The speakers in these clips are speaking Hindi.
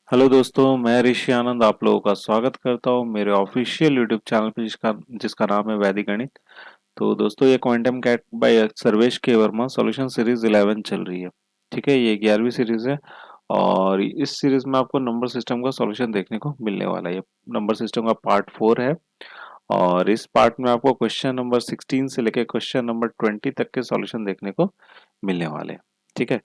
हेलो दोस्तों, मैं ऋषि आनंद आप लोगों का स्वागत करता हूं मेरे ऑफिशियल यूट्यूब चैनल पे जिसका नाम है वैदिक गणित। तो दोस्तों, ये क्वांटम कैट बाय सर्वेश के वर्मा सॉल्यूशन सीरीज 11 चल रही है। ठीक है, ये 11वीं सीरीज है और इस सीरीज में आपको नंबर सिस्टम का सॉल्यूशन देखने को मिलने वाला है। ये नंबर सिस्टम का पार्ट 4 है और इस पार्ट में आपको क्वेश्चन नंबर 16 से लेकर क्वेश्चन नंबर 20 तक के सॉल्यूशन देखने को मिलने वाले हैं। ठीक है,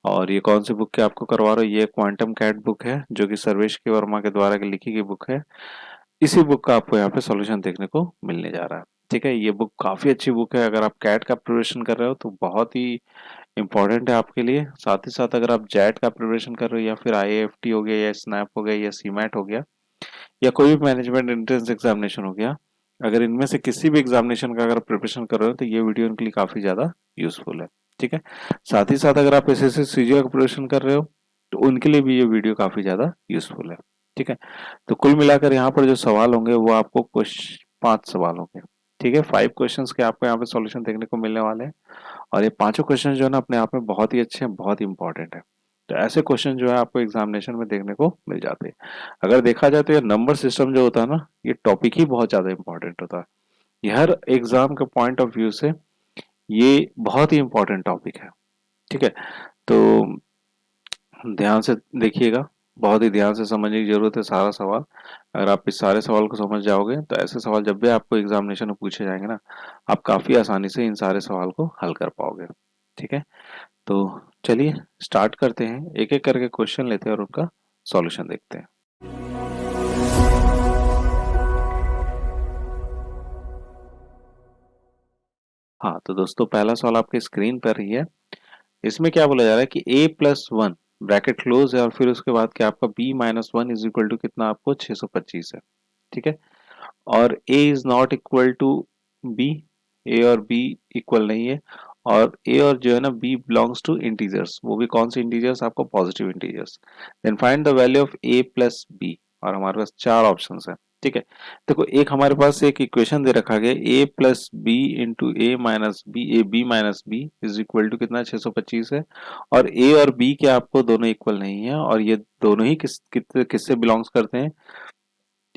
और ये कौन सी बुक के आपको करवा रहा हूँ, ये क्वांटम कैट बुक है जो कि सर्वेश के वर्मा के द्वारा लिखी गई बुक है। इसी बुक का आपको यहाँ पे सॉल्यूशन देखने को मिलने जा रहा है। ठीक है, ये बुक काफी अच्छी बुक है। अगर आप कैट का प्रिपरेशन कर रहे हो तो बहुत ही इंपॉर्टेंट है आपके लिए। साथ ही साथ अगर आप जेट का प्रिपरेशन कर रहे हो या फिर आईएएफटी हो गया या स्नैप हो गया या सीमैट हो गया या कोई भी मैनेजमेंट एंट्रेंस एग्जामिनेशन हो गया, अगर इनमें से किसी भी एग्जामिनेशन का अगर प्रिपरेशन कर रहे हो तो ये वीडियो इनके लिए काफी ज्यादा यूजफुल है। ठीक है, साथ ही साथ अगर आप एसएससी सीजीएल का प्रिपरेशन कर रहे हो तो उनके लिए भी ये वीडियो काफी ज्यादा यूजफुल है। ठीक है, तो कुल मिलाकर यहाँ पर जो सवाल होंगे वो आपको कुछ 5 सवाल होंगे। ठीक है, 5 क्वेश्चंस के आपको यहाँ पे सॉल्यूशन देखने को मिलने वाले हैं और ये पांचों क्वेश्चन जो है ना अपने आप में बहुत ही अच्छे हैं, बहुत ही इंपॉर्टेंट है। तो ऐसे क्वेश्चन जो है आपको एग्जामिनेशन में देखने को मिल जाते हैं। अगर देखा जाए तो ये नंबर सिस्टम जो होता है ना, ये टॉपिक ही बहुत ज्यादा इंपॉर्टेंट होता है। ये हर एग्जाम के पॉइंट ऑफ व्यू से ये बहुत ही इंपॉर्टेंट टॉपिक है। ठीक है, तो ध्यान से देखिएगा, बहुत ही ध्यान से समझने की जरूरत है सारा सवाल। अगर आप इस सारे सवाल को समझ जाओगे तो ऐसे सवाल जब भी आपको एग्जामिनेशन में पूछे जाएंगे ना, आप काफी आसानी से इन सारे सवाल को हल कर पाओगे। ठीक है, तो चलिए स्टार्ट करते हैं, एक एक करके क्वेश्चन लेते हैं और उनका सॉल्यूशन देखते हैं। हाँ, तो दोस्तों पहला सवाल आपके स्क्रीन पर ही है। इसमें क्या बोला जा रहा है कि a+1 ब्रैकेट क्लोज है और फिर उसके बाद क्या आपका b-1 इज इक्वल टू कितना, आपको 625 है। ठीक है, और a is not equal to b, a और b इक्वल नहीं है और a और जो है ना b बिलोंग्स टू इंटीजर्स, वो भी कौन से इंटीजर्स, आपको positive integers. Then find the value of a plus b और हमारे पास 4 ऑप्शंस है। ठीक है, देखो एक हमारे पास एक इक्वेशन दे रखा गया a plus B into A minus B, A B minus B is equal to कितना 625 है और a और b के आपको दोनों इक्वल नहीं है और ये दोनों ही किससे बिलोंग्स करते हैं,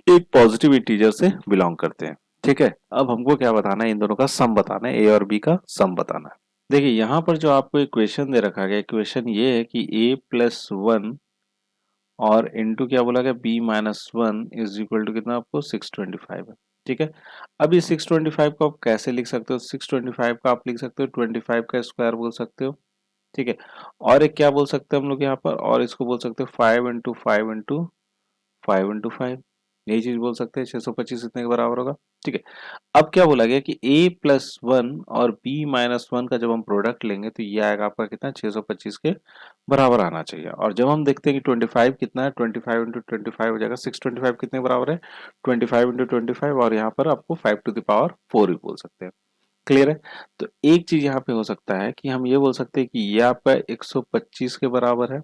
एक पॉजिटिव इंटीजर से बिलोंग करते हैं। ठीक है, अब हमको क्या बताना है, इन दोनों का सम बताना है, ए और बी का सम बताना है। देखिए यहाँ पर जो आपको इक्वेशन दे रखा गया, इक्वेशन ये है कि a+1 और इनटू क्या बोला गया b-1 इज इक्वल टू कितना, आपको 625 है। ठीक है, अब ये 625 को आप कैसे लिख सकते हो, 625 का आप लिख सकते हो 25 का स्क्वायर बोल सकते हो। ठीक है, और एक क्या बोल सकते हैं हम लोग यहाँ पर, और इसको बोल सकते हो 5 इंटू 5 यही चीज बोल सकते हैं, 625 इतने के बराबर होगा। ठीक है, अब क्या बोला गया कि a+1 और b-1 का जब हम प्रोडक्ट लेंगे तो ये आएगा आपका कितना, 625 के बराबर आना चाहिए। और जब हम देखते हैं कि 25 कितना है, 25 इंटू 25 हो जाएगा 625 कितने के बराबर है, 25 इंटू 25 और यहाँ पर आपको 5 टू द पावर 4 भी बोल सकते हैं। क्लियर है, तो एक चीज यहाँ पे हो सकता है कि हम ये बोल सकते हैं कि ये आपका 125 के बराबर है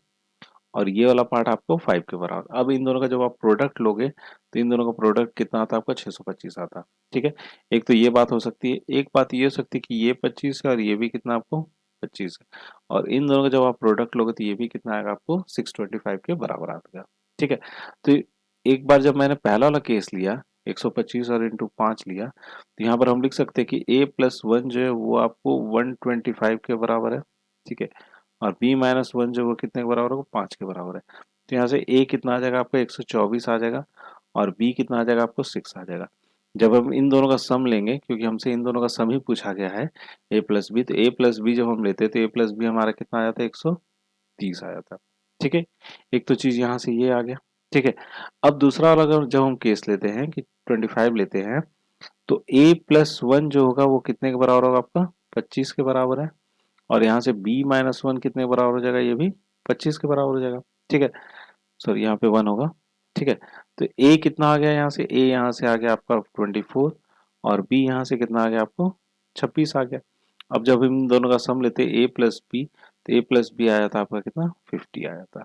और ये वाला पार्ट आपको 5 के बराबर। अब इन दोनों का जब आप प्रोडक्ट लोगे तो इन दोनों का प्रोडक्ट कितना आता है, आपका 625 आता है। ठीक है, एक तो ये बात हो सकती है, एक बात ये हो सकती है कि ये 25 है और ये भी कितना आपको 25 है और इन दोनों का जब आप प्रोडक्ट लोगे तो ये भी कितना आएगा, आपको 625 के बराबर आएगा। ठीक है, तो एक बार जब मैंने पहला वाला केस लिया 125 और इंटू 5 लिया तो यहाँ पर हम लिख सकते हैं कि a+1 जो है वो आपको 125 के बराबर है। ठीक है, और b-1 जो वो कितने के बराबर होगा, 5 के बराबर है। तो यहाँ से a कितना आ जाएगा आपको 124 आ जाएगा और b कितना आ जाएगा, आपको 6 आ जाएगा। जब हम इन दोनों का सम लेंगे, क्योंकि हमसे इन दोनों का सम ही पूछा गया है a प्लस बी, तो a प्लस बी जब हम लेते हैं तो a प्लस बी हमारा कितना आ जाता है, 130 आ जाता है। ठीक है, एक तो चीज यहाँ से ये आ गया। ठीक है, अब दूसरा वाला अगर जब हम केस लेते हैं कि 25 लेते हैं तो a+1 जो होगा वो कितने के बराबर होगा, आपका 25 के बराबर है और यहाँ से b-1 कितने के बराबर हो जाएगा, ये भी 25 के बराबर हो जाएगा। ठीक है, सॉरी यहाँ पे 1 होगा। ठीक है, तो a कितना आ गया, यहाँ से a यहाँ से आ गया आपका 24 और b यहाँ से कितना आ गया, आपको 26 आ गया। अब जब हम इन दोनों का सम लेते हैं a प्लस बी तो a प्लस बी आया था आपका कितना, 50 आया था।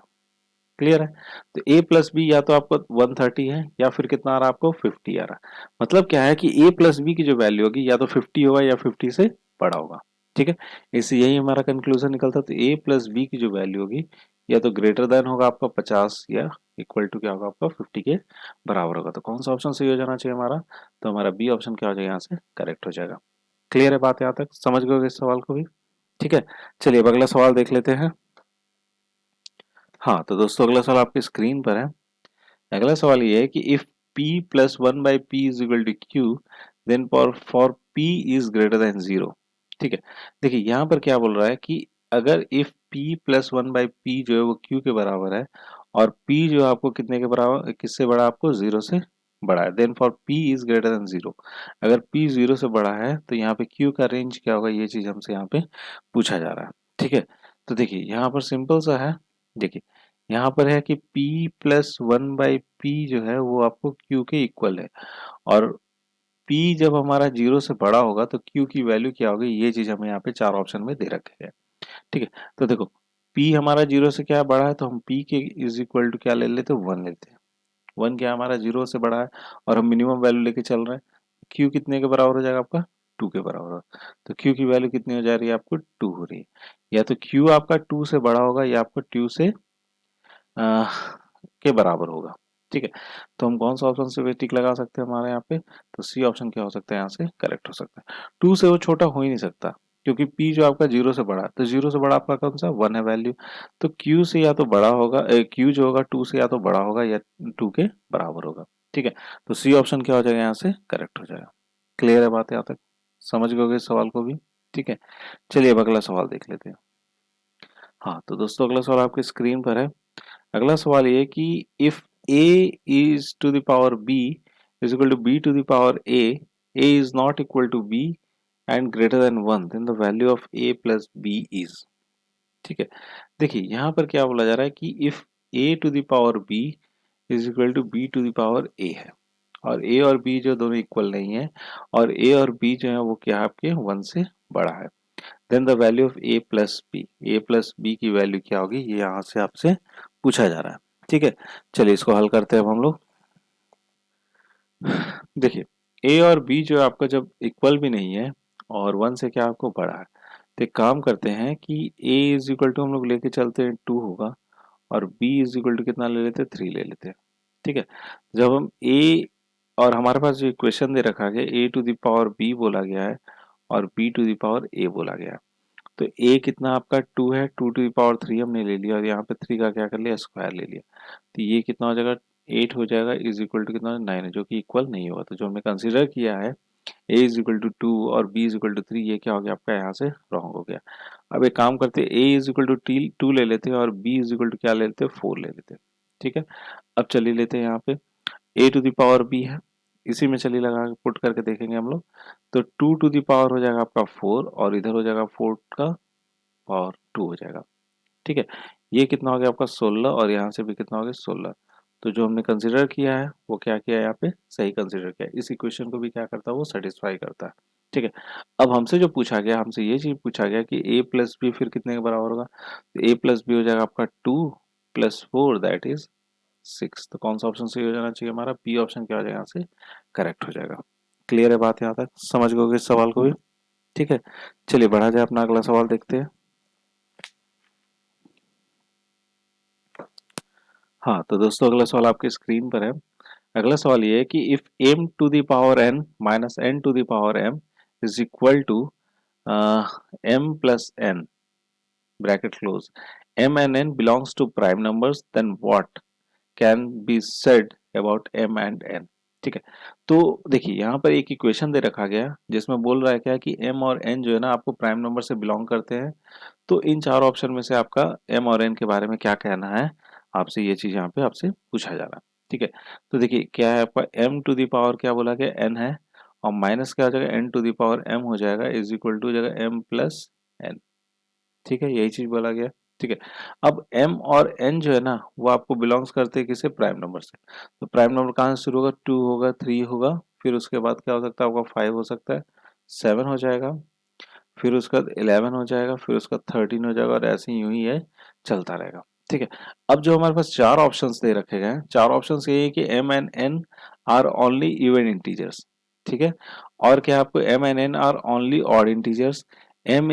क्लियर है, तो a प्लस बी या तो आपको 130 है या फिर कितना आ रहा है, आपको 50 आ रहा है। मतलब क्या है कि a प्लस बी की जो वैल्यू होगी या तो 50 होगा या 50 से बड़ा होगा। ठीक है, इससे यही हमारा कंक्लूजन निकलता है। तो a प्लस बी की जो वैल्यू होगी या तो ग्रेटर देन होगा आपका 50 या इक्वल टू क्या होगा आपका 50 के बराबर होगा। तो कौन सा ऑप्शन सही हो जाना चाहिए हमारा, तो हमारा बी ऑप्शन क्या हो जाएगा यहाँ से करेक्ट हो जाएगा। क्लियर है बात यहाँ तक, समझ गए इस सवाल को भी? ठीक है, चलिए अब अगला सवाल देख लेते हैं। हाँ तो दोस्तों अगला सवाल आपकी स्क्रीन पर है। अगला सवाल ये है कि if p plus one by P is equal to Q then for p is greater than zero. ठीक है, देखिए यहाँ पर क्या बोल रहा है कि अगर if p plus one by P जो है वो q के बराबर है और p जो है आपको कितने के बराबर, किससे बड़ा, आपको जीरो से बड़ा है, then for p is greater than zero. अगर p जीरो से बड़ा है तो यहाँ पे q का रेंज क्या होगा, ये चीज हमसे यहाँ पे पूछा जा रहा है। ठीक है, तो देखिए यहाँ पर सिंपल सा है। देखिए यहाँ पर है कि p plus one by P जो है वो आपको q के इक्वल है, और p जब हमारा जीरो से बड़ा होगा तो q की वैल्यू क्या होगी, ये चीज हमें यहाँ पे चार ऑप्शन में दे रखे हैं। ठीक है, तो देखो p हमारा जीरो से क्या बड़ा है, तो हम p के इज इक्वल टू क्या ले लेते हैं, वन लेते हैं। वन क्या हमारा जीरो से बड़ा है और हम मिनिमम वैल्यू लेके चल रहे हैं। q कितने के बराबर हो जाएगा आपका, टू के बराबर होगा। तो q की वैल्यू कितनी हो जा रही है आपको, टू हो रही है। या तो q आपका टू से बड़ा होगा या आपको टू से अ, के बराबर होगा। ठीक है, तो हम कौन सा ऑप्शन से टिक लगा सकते हैं हमारे यहाँ पे, तो सी ऑप्शन क्या हो सकता है यहाँ से करेक्ट हो सकता है। टू से वो छोटा हो ही नहीं सकता, क्योंकि p जो आपका जीरो से बड़ा है, तो जीरो से बड़ा आपका कौन सा, वन है वैल्यू। तो q से या तो बड़ा होगा, q जो होगा टू से या तो बड़ा होगा या टू के बराबर होगा। ठीक है, तो सी ऑप्शन क्या हो जाएगा यहाँ से करेक्ट हो जाएगा। क्लियर है बात यहाँ तक, समझ गए इस सवाल को भी? ठीक है, चलिए अब अगला सवाल देख लेते हैं। हाँ तो दोस्तों अगला सवाल आपकी स्क्रीन पर है। अगला सवाल ये है कि if a is to the power b is equal to b to the power a is not equal to b and greater than 1 then the value of a plus b is। ठीक है, देखिए यहाँ पर क्या बोला जा रहा है कि if a to the power b is equal to b to the power a है, और a और b जो दोनों इक्वल नहीं है, और a और b जो है वो क्या है आपके 1 से बड़ा है, then the value of A plus B की वैल्यू क्या होगी, ये यहाँ से आपसे पूछा जा रहा है। ठीक है, चलिए इसको हल करते हैं अब हम लोग। देखिए ए और बी जो है आपका जब इक्वल भी नहीं है और वन से क्या आपको बड़ा है, तो एक काम करते हैं कि ए इज इक्वल टू हम लोग लेके चलते हैं टू होगा, और बी इज इक्वल टू कितना ले लेते हैं, थ्री ले लेते हैं। ठीक है, जब हम ए, और हमारे पास जो इक्वेशन दे रखा गया ए टू द पावर बी बोला गया है और बी टू द पावर ए बोला गया है, तो a कितना आपका टू है, टू टू पावर थ्री हमने ले लिया और यहाँ पे थ्री का क्या कर लिया, स्क्वायर ले लिया। तो ये कितना हो जाएगा, एट हो जाएगा, इज इक्वल टू कितना, नाइन है, जो कि इक्वल नहीं होगा। तो जो हमने कंसीडर किया है a is equal to two और b is equal to three, ये क्या हो गया आपका यहाँ से रॉन्ग हो गया। अब एक काम करते हैं, a is equal to two ले लेते हैं और b इज इक्वल टू क्या ले लेते हैं, फोर ले लेते हैं। ठीक है, अब चलिए लेते हैं यहाँ पे a to the power b है, इसी में चलिए लगा के पुट करके देखेंगे हम लोग। तो टू टू द पावर हो जाएगा आपका फोर, और इधर हो जाएगा फोर का पावर टू हो जाएगा। ठीक है, ये कितना हो गया आपका 16, और यहाँ से भी कितना हो गया 16। तो जो हमने कंसिडर किया है वो क्या किया है, यहाँ पे सही कंसिडर किया है। इस इक्वेशन को भी क्या करता है, वो सेटिस्फाई करता है। ठीक है, अब हमसे जो पूछा गया, हमसे ये चीज पूछा गया कि a प्लस बी फिर कितने के बराबर होगा, तो a प्लस बी हो जाएगा आपका two plus four that is six. तो कौन सा ऑप्शन सही हो जाना चाहिए हमारा, बी ऑप्शन क्या हो जाएगा यहाँ से करेक्ट हो जाएगा। क्लियर है बात यहाँ तक, समझ गए इस सवाल को भी? ठीक है, चलिए बढ़ा जाए, अपना अगला सवाल देखते हैं। हाँ तो दोस्तों अगला सवाल आपके स्क्रीन पर है। अगला सवाल ये है कि if m to the power n minus n to the power m is equal to m plus n bracket close, m and n belongs to prime numbers, then what can be said about m and n। ठीक है, तो देखिए यहाँ पर एक इक्वेशन दे रखा गया जिसमें बोल रहा है क्या कि m और n जो है ना आपको प्राइम नंबर से बिलोंग करते हैं। तो इन चार ऑप्शन में से आपका m और n के बारे में क्या कहना है, आपसे ये चीज यहाँ पे आपसे पूछा जा रहा है। ठीक है, तो देखिए क्या है आपका m टू द पावर क्या बोला गया, n है, और माइनस क्या हो जाएगा, n to the power m हो जाएगा, इज इक्वल टू हो जाएगा m प्लस n। ठीक है, यही चीज बोला गया। ठीक है, अब m और n जो है ना वो आपको बिलोंग्स करते हैं किसे, प्राइम नंबर से। तो प्राइम नंबर कहाँ से शुरू होगा, टू होगा, थ्री होगा, फिर उसके बाद क्या हो सकता है आपका फाइव हो सकता है, सेवन हो जाएगा, फिर उसका 11 हो जाएगा, फिर उसका 13 हो जाएगा, और ऐसे ही यूं ही है चलता रहेगा। ठीक है, अब जो हमारे पास चार ऑप्शंस दे रखे गए हैं, चार ऑप्शंस ये है कि m and n are only even integers. ठीक है, और क्या आपको m and n are only odd integers, m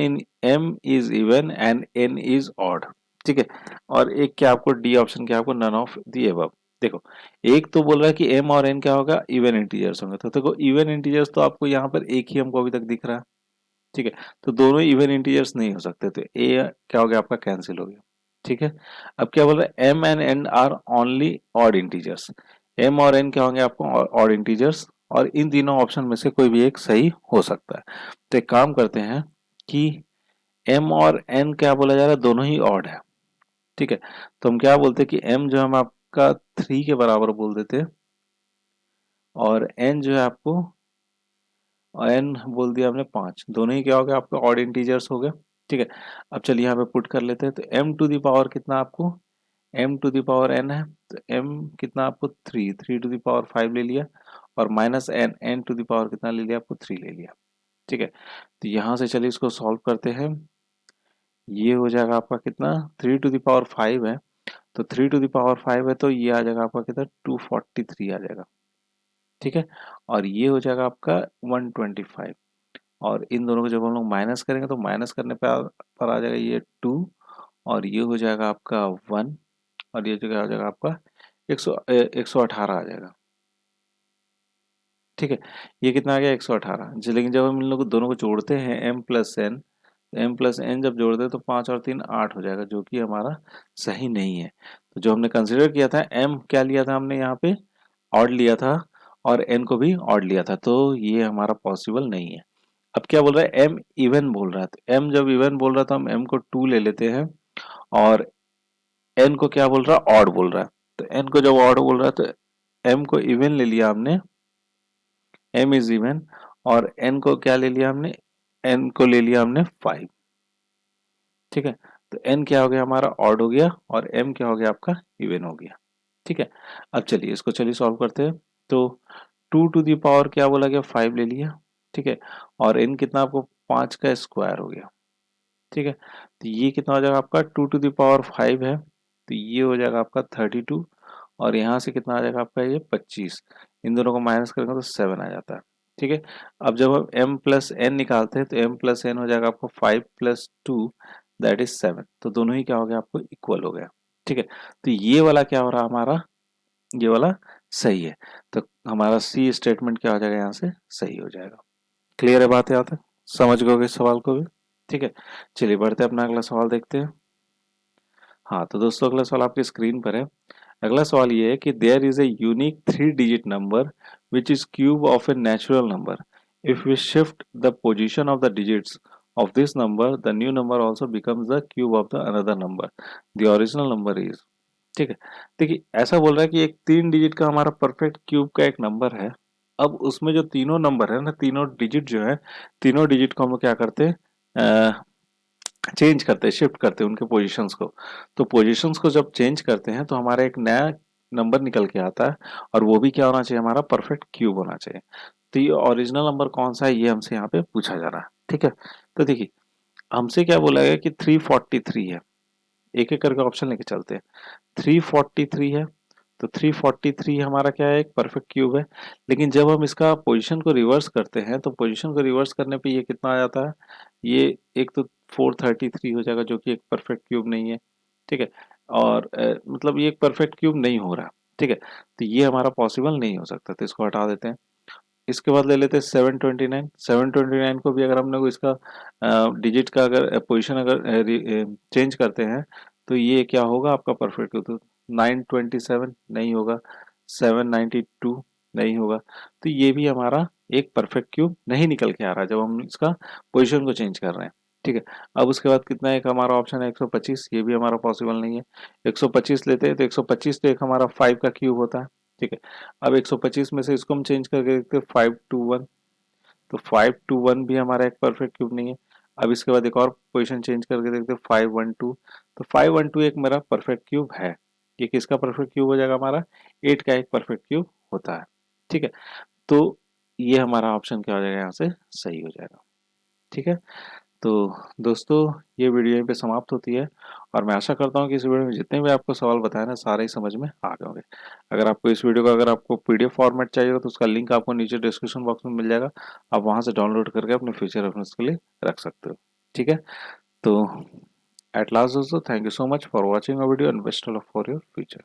is even and n is odd. ठीक है। और एक क्या आपको डी ऑप्शन क्या आपको नन ऑफ दी अबव। देखो एक तो बोल रहा है कि एम और एन क्या होगा, इवन इंटीजर्स होंगे, तो देखो इवन इंटीजर्स तो आपको यहाँ पर एक ही हमको अभी तक दिख रहा है। ठीक है, तो दोनों इवन इंटीजर्स नहीं हो सकते, तो ए क्या हो गया आपका, कैंसिल हो गया। ठीक है, अब क्या बोल रहा है, M and N are only odd integers. M और एन क्या होंगे आपको, ऑड इंटीजर्स, और इन तीनों ऑप्शन में से कोई भी एक सही हो सकता है। तो एक काम करते हैं कि एम और एन क्या बोला जा रहा है, दोनों ही ऑड है। ठीक है, तो हम क्या बोलते हैं कि एम जो हम आपका 3 के बराबर बोल देते हैं, और एन जो है आपको, एन बोल दिया हमने 5, दोनों ही क्या हो गया आपका, ऑड इंटीजर्स हो गए। ठीक है, अब चलिए यहाँ पे पुट कर लेते हैं, तो एम टू द पावर कितना आपको, M to the power N है, तो एम कितना आपको 3, 3 टू द पावर 5 ले लिया, और minus N, N to the power कितना ले लिया आपको, 3 ले लिया। ठीक है, तो यहाँ से चलिए इसको सॉल्व करते हैं। ये हो जाएगा आपका कितना, 3 टू द पावर 5 है, तो 3 टू द पावर 5 है, तो ये आ जाएगा आपका कितना, 243 आ जाएगा। ठीक है, और ये हो जाएगा आपका 125, और इन दोनों को जब हम लोग माइनस करेंगे तो माइनस करने पर आ जाएगा ये 2, और ये हो जाएगा आपका 1, और ये जगह आ जाएगा आपका 118 आ जाएगा। ठीक है, ये कितना आ गया, 118। लेकिन जब हम इन लोग दोनों को जोड़ते हैं m plus N, M plus N जब जोड़ते हैं तो 5 और 3 8 हो जाएगा, जो कि हमारा सही नहीं है। तो जो हमने कंसिडर किया था, m क्या लिया था हमने यहाँ पे, ऑड लिया था, और n को भी ऑड लिया था, तो ये हमारा पॉसिबल नहीं है। अब क्या बोल रहा है, m इवन बोल रहा है, तो m जब इवन बोल रहा था हम m को 2 ले लेते हैं, और n को क्या बोल रहा है, ऑड बोल रहा है, तो n को जब ऑड बोल रहा है तो m को इवन ले लिया हमने, m इज इवन, और n को क्या ले लिया हमने, n को ले लिया हमने 5। ठीक है, तो n क्या हो गया हमारा, ऑड हो गया, और m क्या हो गया आपका, इवन हो गया। ठीक है, अब चलिए इसको चलिए सॉल्व करते हैं। तो 2 टू दी पावर क्या बोला गया, 5 ले लिया। ठीक है, और n कितना आपको, 5 का स्क्वायर हो गया। ठीक है, तो ये कितना हो जाएगा आपका, 2 टू द पावर 5 है, तो ये हो जाएगा आपका 32, और यहाँ से कितना आ जाएगा आपका, ये 25। इन दोनों को माइनस करेंगे तो 7 आ जाता है। ठीक है, अब जब हम m प्लस एन निकालते हैं तो m प्लस एन हो जाएगा आपको 5 प्लस 2, दैट इज 7, तो दोनों ही क्या हो गया आपको, इक्वल हो गया। ठीक है, तो ये वाला क्या हो रहा हमारा, ये वाला सही है, तो हमारा सी स्टेटमेंट क्या हो जाएगा, यहाँ से सही हो जाएगा। क्लियर है बात, यहाँ तक समझ गए इस सवाल को भी। ठीक है, चलिए बढ़ते हैं, अपना अगला सवाल देखते हैं। हाँ तो दोस्तों अगला सवाल आपकी स्क्रीन पर है। अगला सवाल ये है कि there is a unique 3 digit number which is cube of a natural number. If we shift the position of the digits of this number, the new number also becomes the cube of the another number. The original number is. ठीक है, देखिए ऐसा बोल रहा है कि एक 3 डिजिट का हमारा परफेक्ट क्यूब का एक नंबर है। अब उसमें जो तीनों नंबर है ना, तीनों डिजिट जो है, तीनों डिजिट को हम लोग क्या करते हैं, चेंज करते हैं, शिफ्ट करते हैं उनके पोजीशंस को। तो पोजीशंस को जब चेंज करते हैं तो हमारा एक नया नंबर निकल के आता है, और वो भी क्या होना चाहिए, हमारा परफेक्ट क्यूब होना चाहिए। तो ये ओरिजिनल नंबर कौन सा है, ये हमसे यहाँ पे पूछा जा रहा है। ठीक है, तो देखिए हमसे क्या बोला गया कि 343 है, एक एक करके ऑप्शन लेके चलते हैं। 343 है, तो 343 हमारा क्या है, एक परफेक्ट क्यूब है। लेकिन जब हम इसका पोजीशन को रिवर्स करते हैं तो पोजीशन को रिवर्स करने पे ये कितना आ जाता है, ये एक तो 433 हो जाएगा, जो कि एक परफेक्ट क्यूब नहीं है। ठीक है, और मतलब ये एक परफेक्ट क्यूब नहीं हो रहा। ठीक है, तो ये हमारा पॉसिबल नहीं हो सकता, तो इसको हटा देते हैं। इसके बाद ले लेते हैं 729। 729 को भी अगर हम लोग इसका डिजिट का अगर पोजीशन अगर चेंज करते हैं तो ये क्या होगा आपका परफेक्ट, तो 927 नहीं होगा, 792 नहीं होगा, तो ये भी हमारा एक परफेक्ट क्यूब नहीं निकल के आ रहा है जब हम इसका पोजीशन को चेंज कर रहे हैं। ठीक है, अब उसके बाद कितना, एक हमारा ऑप्शन है 125, ये भी हमारा पॉसिबल नहीं है। 125 लेते हैं तो 125 तो एक हमारा 5 का क्यूब होता है। ठीक है, अब 125 में से इसको हम चेंज करके देखते हैं 521, तो 521 भी हमारा एक परफेक्ट क्यूब नहीं है। अब इसके बाद एक और पोजीशन चेंज करके देखते हैं 512, तो 512 एक मेरा परफेक्ट क्यूब है। ये किसका परफेक्ट क्यूब हो जाएगा, हमारा 8 का एक परफेक्ट क्यूब होता है। ठीक है, तो ये हमारा ऑप्शन क्या हो जाएगा, यहाँ से सही हो जाएगा। ठीक है, तो दोस्तों ये वीडियो यहीं पे समाप्त होती है, और मैं आशा करता हूँ कि इस वीडियो में जितने भी आपको सवाल बताए ना, सारे ही समझ में आ गए होंगे। अगर आपको इस वीडियो का अगर आपको पीडीएफ फॉर्मेट चाहिए तो उसका लिंक आपको नीचे डिस्क्रिप्शन बॉक्स में मिल जाएगा, आप वहाँ से डाउनलोड करके अपने फ्यूचर रेफरेंस के लिए रख सकते हो। ठीक है, तो एट लास्ट दोस्तों, thank you so much for watching a video and best of luck for your future.